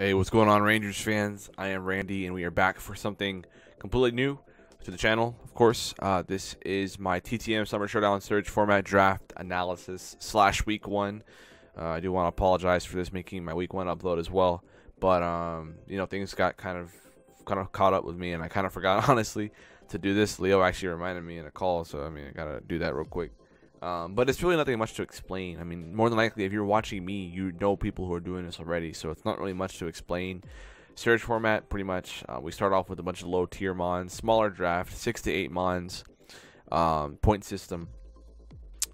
Hey, what's going on, Rangers fans? I am Randy, and we are back for something completely new to the channel, of course. This is my TTM Summer Showdown Surge Format Draft Analysis / Week 1. I do want to apologize for this making my Week 1 upload as well, but things got kind of caught up with me, and I kind of forgot, honestly, to do this. Leo actually reminded me in a call, so I gotta do that real quick. But it's really nothing much to explain. I mean, more than likely, if you're watching me, you know people who are doing this already, so it's not really much to explain. Surge format, pretty much, we start off with a bunch of low-tier mons, smaller draft, 6 to 8 mons, point system,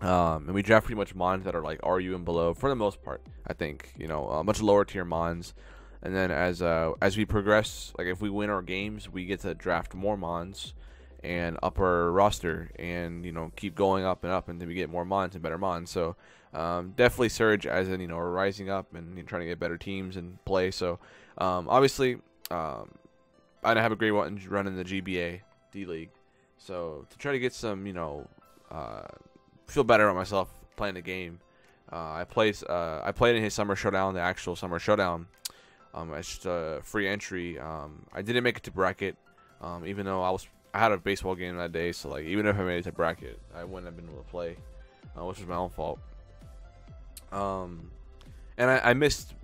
and we draft pretty much mons that are like RU and below for the most part. I think a bunch of lower-tier mons, and then as we progress, like if we win our games, we get to draft more mons and up our roster, and keep going up and up until we get more mons and better mons. So definitely Surge, as in we're rising up and trying to get better teams and play. So obviously I didn't have a great one run in the GBA D League, so to try to get some feel better about myself playing the game, I played in his Summer Showdown, the actual Summer Showdown. It's just a free entry. I didn't make it to bracket, even though I had a baseball game that day, so like even if I made it to bracket, I wouldn't have been able to play, which was my own fault. And I missed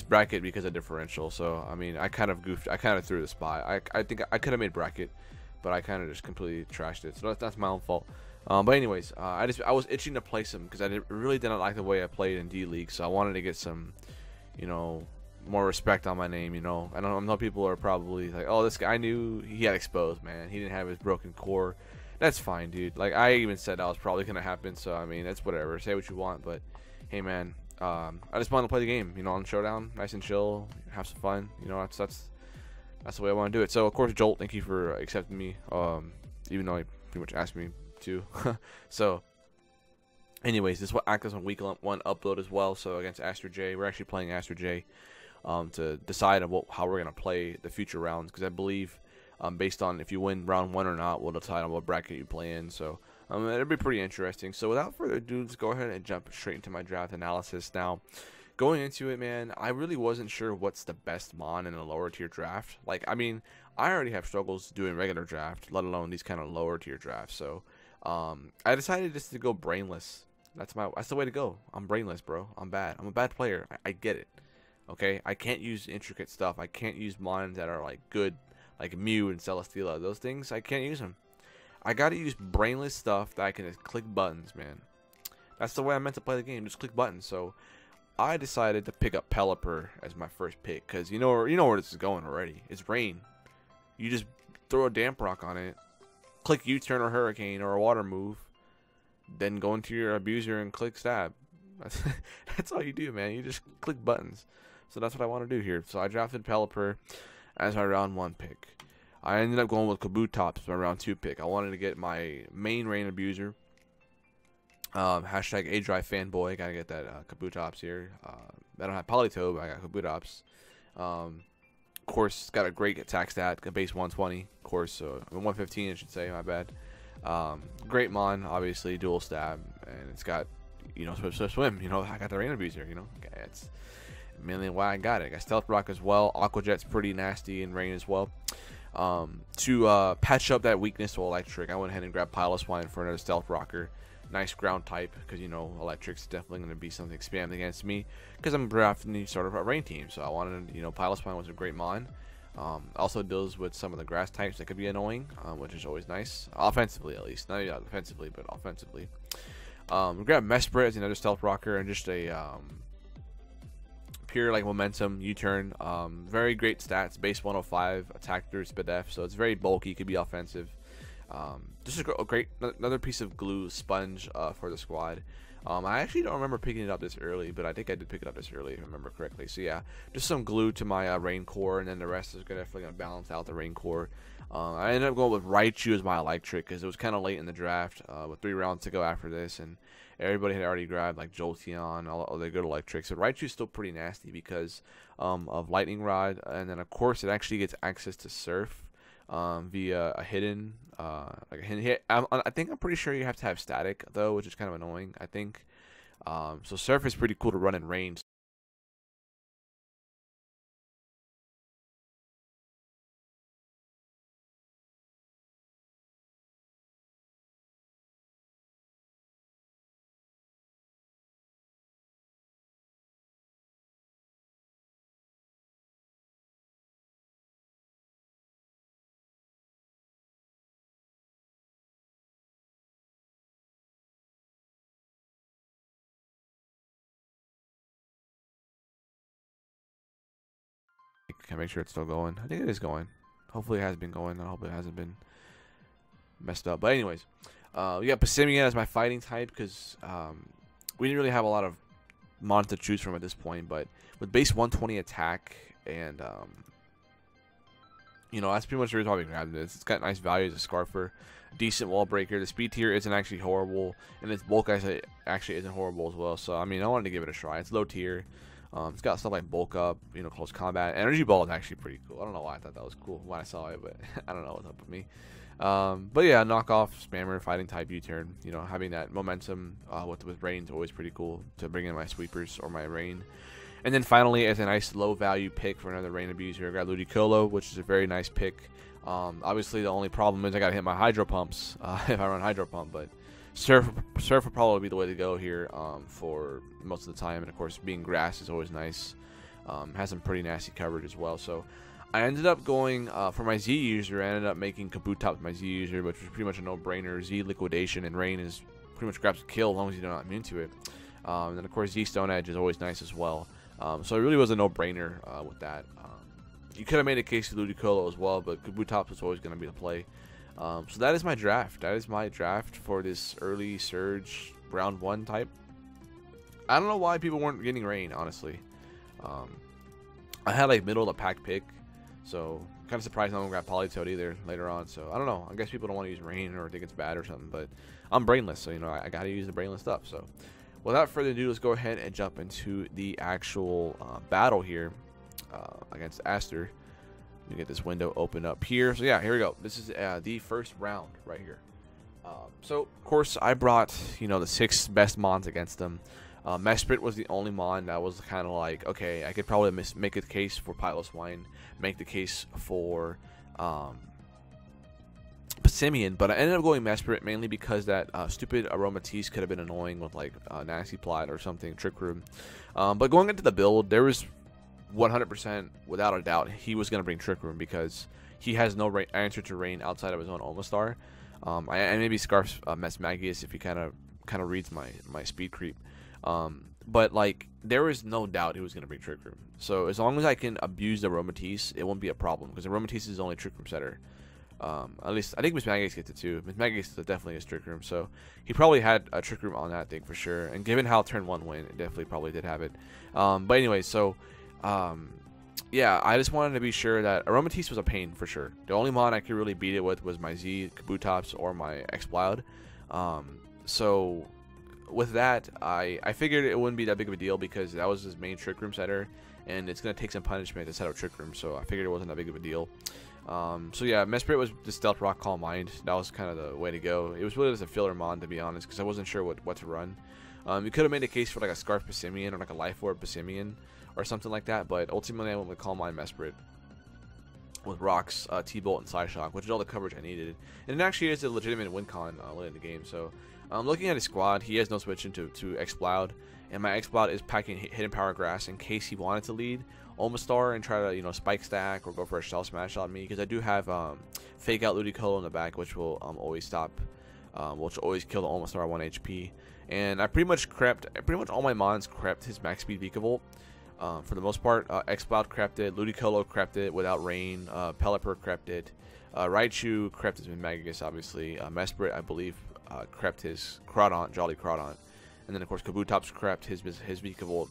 bracket because of differential. So I mean, I kind of goofed. I kind of threw the spot. I think I could have made bracket, but I kind of just completely trashed it. So that's my own fault. But anyways, I was itching to play some because really didn't like the way I played in D League, so I wanted to get some, more respect on my name. I know people are probably like, oh, this guy, I knew he had exposed, man. He didn't have his broken core. That's fine, dude. Like, I even said that was probably gonna happen, so I mean, that's whatever. Say what you want, but hey, man, I just wanted to play the game, on Showdown, nice and chill, have some fun. That's the way I want to do it. So of course, Jolt, thank you for accepting me, even though he pretty much asked me to. So anyways, this will act as a week 1 upload as well. So against Aster J, we're actually playing Aster J to decide on how we're going to play the future rounds, because I believe based on if you win round 1 or not will decide on what bracket you play in. So it'll be pretty interesting. So without further ado, let's go ahead and jump straight into my draft analysis. Now, going into it, man, I really wasn't sure what's the best mon in a lower tier draft. Like, I mean, I already have struggles doing regular draft, let alone these kind of lower tier drafts. So I decided just to go brainless. That's the way to go. I'm brainless, bro. I'm bad. I'm a bad player. I get it. Okay, I can't use intricate stuff. I can't use mons that are like good, like Mew and Celesteela. Those things, I can't use them. I gotta use brainless stuff that I can just click buttons, man. That's the way I meant to play the game, just click buttons. So I decided to pick up Pelipper as my first pick, because you know where this is going already. It's rain. You just throw a damp rock on it, click U-turn or Hurricane or a water move, then go into your abuser and click stab. That's all you do, man. You just click buttons. So that's what I want to do here. So I drafted Pelipper as my round 1 pick. I ended up going with Kabutops as my round 2 pick. I wanted to get my main rain abuser. Hashtag A-Drive fanboy. Gotta get that Kabutops here. I don't have Politoed, but I got Kabutops. Of course, it's got a great attack stat, a base 120. Of course, so 115, I should say. My bad. Great mon, obviously, dual stab, and it's got swim. I got the rain abuser. Okay, it's mainly why I got it. I got Stealth Rock as well. Aqua Jet's pretty nasty in rain as well. To patch up that weakness to Electric, I went ahead and grabbed Piloswine for another Stealth Rocker. Nice ground type, because Electric's definitely going to be something spammed against me, because I'm drafting sort of a rain team. So I wanted, Piloswine was a great mon. Also deals with some of the grass types that could be annoying, which is always nice, offensively at least. Not offensively, but offensively. We grab Mesprit as another Stealth Rocker, and just a pure like momentum U-turn. Very great stats, base 105, attack through Spadef, so it's very bulky, could be offensive. Just a great another piece of glue sponge for the squad. I actually don't remember picking it up this early, but I think I did pick it up this early if I remember correctly. So yeah, just some glue to my rain core, and then the rest is definitely going to balance out the rain core. I ended up going with Raichu as my Electric, because it was kind of late in the draft, with 3 rounds to go after this, and everybody had already grabbed like Jolteon, all the good Electrics. So Raichu's still pretty nasty because of Lightning Rod, and then of course it actually gets access to Surf via a hidden like a hidden hit. I think I'm pretty sure you have to have static though, which is kind of annoying, I think. So Surf is pretty cool to run in range. Can I make sure it's still going? I think it is going. Hopefully it has been going. I hope it hasn't been messed up. But anyways, we got Passimian as my fighting type because we didn't really have a lot of mons to choose from at this point. But with base 120 attack and you know, that's pretty much the reason why we grabbed this. It's got nice value as a Scarfer, decent wall breaker. The speed tier isn't actually horrible, and its bulk actually isn't horrible as well. So I mean, I wanted to give it a try. It's low tier. It's got stuff like bulk up, you know, close combat. Energy ball is actually pretty cool. I don't know why I thought that was cool when I saw it, but I don't know what's up with me. But yeah, knockoff spammer, fighting type U-turn. You know, having that momentum with rain is always pretty cool to bring in my sweepers or my rain. And then finally, as a nice low value pick for another rain abuser, I got Ludicolo, which is a very nice pick. Obviously, the only problem is I gotta hit my hydro pumps if I run hydro pump, but Surf will probably be the way to go here for most of the time. And of course, being grass is always nice. Has some pretty nasty coverage as well. So I ended up going for my Z user. I ended up making Kabutops my Z user, which was pretty much a no-brainer. Z liquidation and rain is pretty much grabs a kill as long as you're not immune to it. And then of course Z Stone Edge is always nice as well. So it really was a no-brainer with that. You could have made a case for Ludicolo as well, but Kabutops was always going to be the play. So that is my draft. That is my draft for this early surge round 1 type. I don't know why people weren't getting rain, honestly. I had like middle of the pack pick, so kind of surprised no one got Politoed either later on. So I don't know. I guess people don't want to use rain or think it's bad or something, but I'm brainless, so you know I got to use the brainless stuff. So without further ado, let's go ahead and jump into the actual battle here against Aster. Let me get this window open up here. So yeah, here we go. This is the first round right here. So of course I brought, you know, the 6 best mons against them. Mesprit was the only mon that was kind of like, okay, I could probably make a case for Piloswine, make the case for Passimian, but I ended up going Mesprit mainly because that stupid Aromatisse could have been annoying with like Nasty Plot or something, Trick Room. But going into the build, there was 100% without a doubt he was going to bring Trick Room because he has no answer to rain outside of his own Omastar. And maybe Scarf's Mesmagius if he kind of reads my speed creep. But like there was no doubt he was going to bring Trick Room. So as long as I can abuse the Aromatisse, it won't be a problem because the Aromatisse is only Trick Room setter. At least I think Mesmagius gets it too. Mesmagius definitely is Trick Room, so he probably had a Trick Room on that thing for sure. And given how turn 1 went, it definitely probably did have it. But anyway, so yeah, I just wanted to be sure that Aromatisse was a pain for sure. The only mon I could really beat it with was my Z Kabutops or my Exploud. So with that, I figured it wouldn't be that big of a deal because that was his main Trick Room setter, and it's gonna take some punishment to set up Trick Room. So I figured it wasn't that big of a deal. So yeah, Mesprit was the Stealth Rock Calm Mind. That was kind of the way to go. It was really just a filler mon, to be honest, because I wasn't sure what to run. You could have made a case for like a Scarf Passimian or like a Life Orb Passimian or something like that, but ultimately I went with Calm Mind Mesprit with Rocks, T-Bolt, and Psyshock, which is all the coverage I needed. And it actually is a legitimate win con late in the game. So looking at his squad, he has no switch into Exploud, and my Exploud is packing Hidden Power Grass in case he wanted to lead Omastar and try to, you know, spike stack or go for a Shell Smash on me, because I do have Fake Out Ludicolo in the back, which will always stop, which will always kill the Omastar 1 HP. And I pretty much all my mons crept his max speed Vikavolt. For the most part, Exploud crept it, Ludicolo crept it without rain, Pelipper crept it, Raichu crept his Mesmagius, obviously, Mesprit, I believe, crept his Crawdaunt, Jolly Crawdaunt, and then of course Kabutops crept his Vikavolt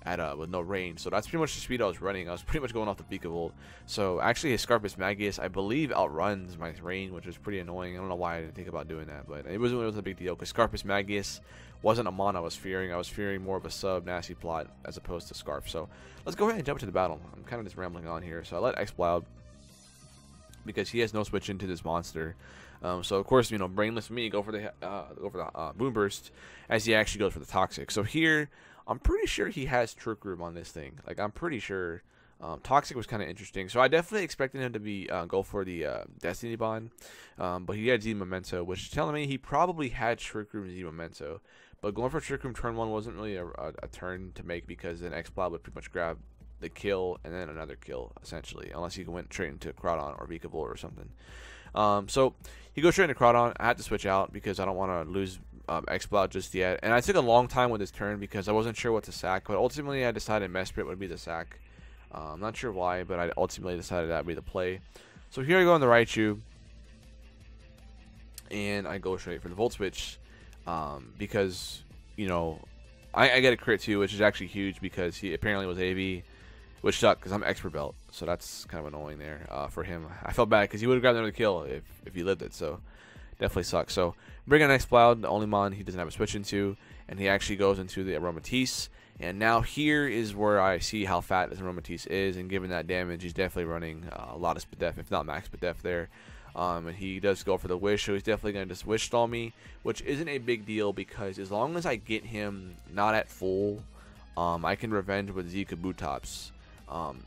at with no rain. So that's pretty much the speed I was running. I was pretty much going off the Vikavolt. So actually his Scarf Mesmagius, I believe, outruns my rain, which was pretty annoying. I don't know why I didn't think about doing that, but it wasn't a big deal because Scarf Mesmagius wasn't a mon I was fearing. I was fearing more of a sub Nasty Plot as opposed to Scarf. So let's go ahead and jump into the battle. I'm kind of just rambling on here. So I let Exploud because he has no switch into this monster. So of course, you know, brainless me go for the Boomburst as he actually goes for the Toxic. So here, I'm pretty sure he has Trick Room on this thing. Like I'm pretty sure. Toxic was kind of interesting, so I definitely expected him to be go for the Destiny Bond, but he had Z Memento, which is telling me he probably had Trick Room Z Memento. But going for Trick Room turn 1 wasn't really a turn to make because then Exploud would pretty much grab the kill and then another kill essentially, unless he went straight into Crawdaunt or Vikavolt or something. So he goes straight into Crawdaunt. I had to switch out because I don't want to lose Exploud just yet, and I took a long time with this turn because I wasn't sure what to sack, but ultimately I decided Mesprit would be the sack. I'm not sure why, but I ultimately decided that would be the play. So here I go on the Raichu, and I go straight for the Volt Switch, because, you know, I get a crit too, which is actually huge because he apparently was AV, which sucked because I'm Expert Belt, so that's kind of annoying there for him. I felt bad because he would have grabbed another kill if he lived it, so definitely sucks. So bring in Exploud, the only mon he doesn't have a switch into, and he actually goes into the Aromatisse. And now here is where I see how fat this Aromatisse is, and given that damage, he's definitely running a lot of Spadef, if not max Spadef there. And he does go for the Wish, so he's definitely going to just Wish Stall me, which isn't a big deal because as long as I get him not at full, I can revenge with Z Kabutops.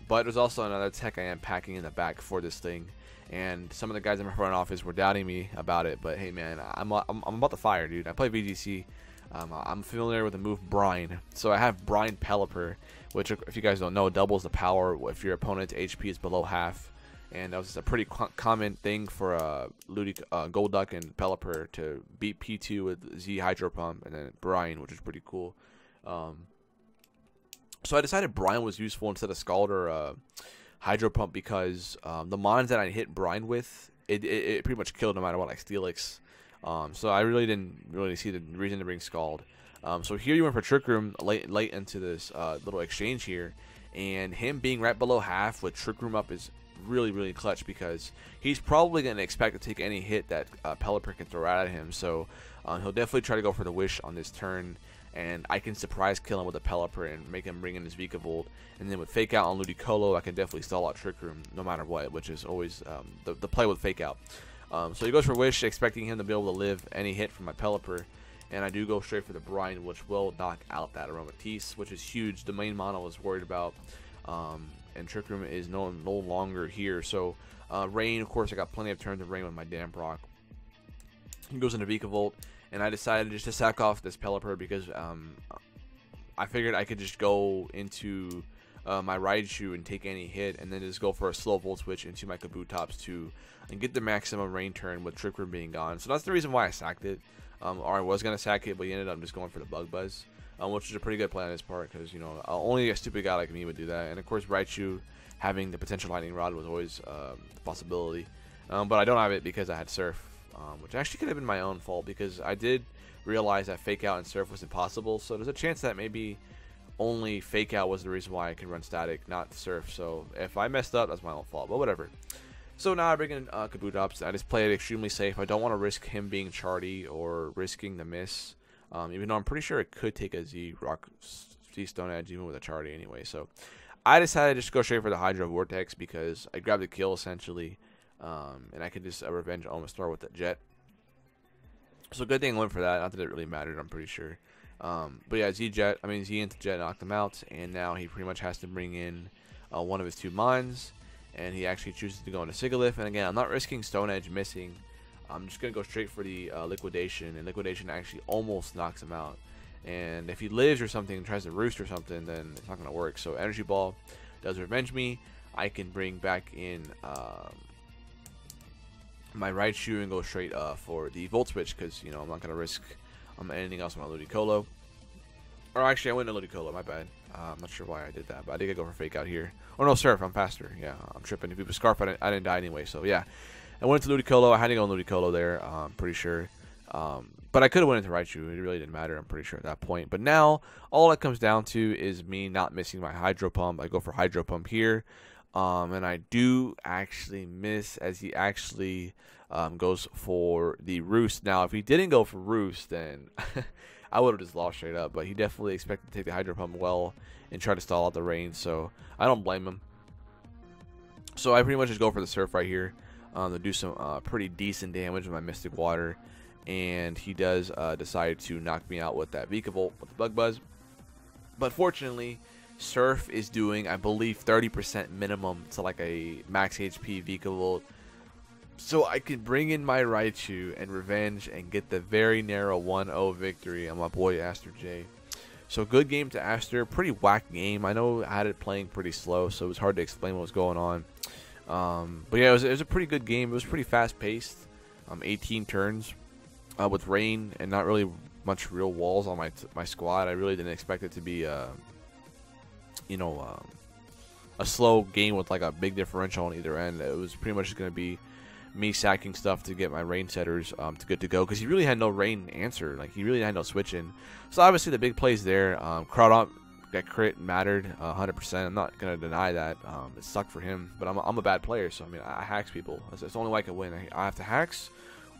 But there's also another tech I am packing in the back for this thing, and some of the guys in my front office were doubting me about it, but hey man, I'm about to fire, dude. I play VGC. I'm familiar with the move Brine, so I have Brine Pelipper, which, if you guys don't know, doubles the power if your opponent's HP is below half. And that was just a pretty common thing for Golduck and Pelipper to beat P2 with Z Hydro Pump and then Brine, which is pretty cool. So I decided Brine was useful instead of Scald or Hydro Pump because the mons that I hit Brine with, it pretty much killed no matter what, like Steelix. So I really didn't see the reason to bring Scald. So here you went for Trick Room late into this little exchange here, and him being right below half with Trick Room up is really clutch because he's probably going to expect to take any hit that Pelipper can throw out at him. So he'll definitely try to go for the Wish on this turn, and I can surprise kill him with a Pelipper and make him bring in his Vikavolt. And then with Fake Out on Ludicolo, I can definitely stall out Trick Room no matter what, which is always the play with Fake Out. So he goes for Wish, expecting him to be able to live any hit from my Pelipper. And I do go straight for the Brine, which will knock out that Aromatisse, which is huge. The main mono I was worried about. And Trick Room is no longer here. So Rain, of course, I got plenty of turns of Rain with my Damprock. He goes into Vikavolt, and I decided just to sack off this Pelipper because I figured I could just go into my Raichu and take any hit, and then just go for a slow Volt Switch into my Kabutops and get the maximum rain turn with Trick Room being gone. So that's the reason why I sacked it. Or I was going to sack it, but he ended up just going for the Bug Buzz. Which is a pretty good play on his part because, you know, only a stupid guy like me would do that. And of course, Raichu having the potential Lightning Rod was always a possibility. But I don't have it because I had Surf, which actually could have been my own fault because I did realize that Fake Out and Surf was impossible. So there's a chance that maybe only Fake Out was the reason why I could run Static, not Surf. So if I messed up, that's my own fault. But whatever. So now I bring in Kabutops. I just play it extremely safe. I don't want to risk him being Charty or risking the miss. Even though I'm pretty sure it could take a Z Stone Edge even with a Charty anyway. So I decided just to go straight for the Hydro Vortex because I grabbed the kill essentially. And I could just revenge almost start with the Jet. So good thing I went for that. Not that it really mattered, I'm pretty sure. But yeah, Z into Jet knocked him out. And now he pretty much has to bring in one of his two mines. And he actually chooses to go into Sigilyph. And again, I'm not risking Stone Edge missing. I'm just going to go straight for the Liquidation, and Liquidation actually almost knocks him out. And if he lives or something and tries to roost or something, then it's not going to work. So Energy Ball does revenge me. I can bring back in my Raichu and go straight for the Volt Switch because, you know, I'm not going to risk anything else on my Ludicolo. Or actually, I went to Ludicolo, my bad. I'm not sure why I did that, but I did go for Fake Out here. Oh no, Surf, I'm faster. Yeah, I'm tripping. If he was Scarf, I didn't die anyway, so yeah. I went to Ludicolo. I had to go on Ludicolo there, I'm pretty sure. But I could have went into Raichu. It really didn't matter, I'm pretty sure, at that point. But now, all it comes down to is me not missing my Hydro Pump. I go for Hydro Pump here. And I do actually miss as he actually goes for the Roost. Now, if he didn't go for Roost, then I would have just lost straight up. But he definitely expected to take the Hydro Pump well and try to stall out the rain. So I don't blame him. So I pretty much just go for the Surf right here. To do some pretty decent damage with my Mystic Water, and he does decide to knock me out with that Vikavolt with the Bug Buzz. But fortunately, Surf is doing, I believe, 30% minimum to like a max HP Vikavolt, so I can bring in my Raichu and revenge and get the very narrow 1-0 victory on my boy Aster J. So good game to Aster, pretty whack game. I know I had it playing pretty slow, so it was hard to explain what was going on. But yeah, it was a pretty good game. It was pretty fast paced. 18 turns with rain and not really much real walls on my squad. I really didn't expect it to be a slow game with like a big differential on either end. It was pretty much just going to be me sacking stuff to get my rain setters to good to go, because he really had no rain answer. Like, he really had no switch in. So obviously the big plays there. Crowd up, that crit mattered 100%. I'm not gonna deny that. It sucked for him, but I'm a bad player, so I mean, I hacks people. That's the only way I can win. I have to hacks,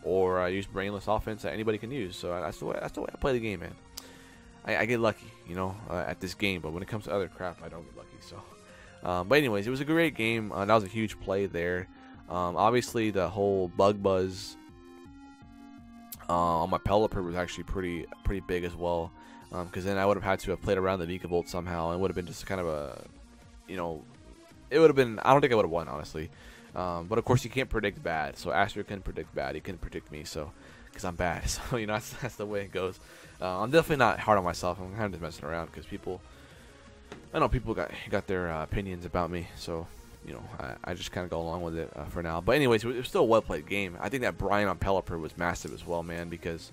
or I use brainless offense that anybody can use. So that's the way I play the game, man. I get lucky, you know, at this game, but when it comes to other crap, I don't get lucky. So, but anyways, it was a great game. That was a huge play there. Obviously, the whole bug buzz on my Pelipper was actually pretty big as well. Because then I would have had to have played around the Vikavolt somehow, and it would have been just kind of a, you know, it would have been, I don't think I would have won, honestly. But of course, you can't predict bad, so Aster couldn't predict bad, he couldn't predict me, so, because I'm bad, so, you know, that's the way it goes. I'm definitely not hard on myself, I'm kind of just messing around, because people, I know people got their opinions about me, so, you know, I just kind of go along with it for now. But anyways, it was still a well-played game. I think that Brian on Pelipper was massive as well, man, because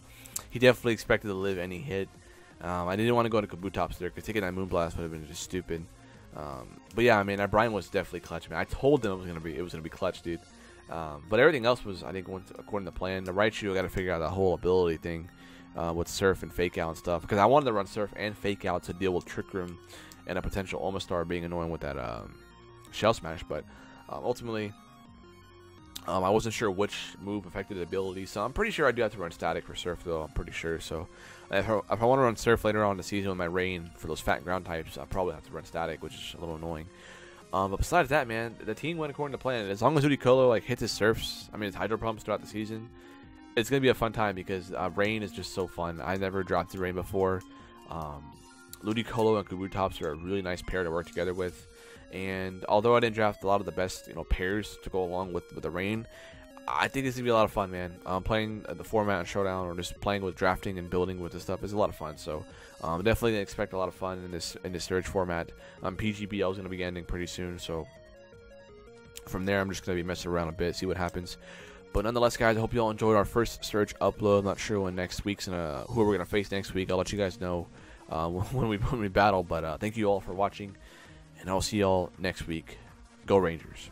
he definitely expected to live any hit. I didn't want to go to Kabutops there, because taking that Moonblast would have been just stupid. But yeah, I mean, that Brian was definitely clutch, man. I told them it was gonna be clutch, dude. But everything else was, I think, went according to plan. The Raichu, I got to figure out that whole ability thing with Surf and Fake Out and stuff, because I wanted to run Surf and Fake Out to deal with Trick Room and a potential Omastar being annoying with that Shell Smash. But ultimately, I wasn't sure which move affected the ability, so I'm pretty sure I do have to run Static for Surf, though. I'm pretty sure. So if I want to run Surf later on in the season with my Rain for those fat ground types, I'll probably have to run Static, which is a little annoying. But besides that, man, the team went according to plan. As long as Ludicolo like hits his Surfs, I mean his Hydro Pumps throughout the season, it's gonna be a fun time, because Rain is just so fun. I never dropped the Rain before. Ludicolo and Kabutops are a really nice pair to work together with. And although I didn't draft a lot of the best, you know, pairs to go along with the Rain, I think this is gonna be a lot of fun, man. Playing the format and Showdown, or just playing with drafting and building with this stuff, is a lot of fun. So definitely gonna expect a lot of fun in this Surge format. PGBL is gonna be ending pretty soon, so from there I'm just gonna be messing around a bit, see what happens. But nonetheless, guys, I hope you all enjoyed our first Surge upload. I'm not sure when next week's who we're gonna face next week. I'll let you guys know when we battle. But thank you all for watching, and I'll see y'all next week. Go Rangers.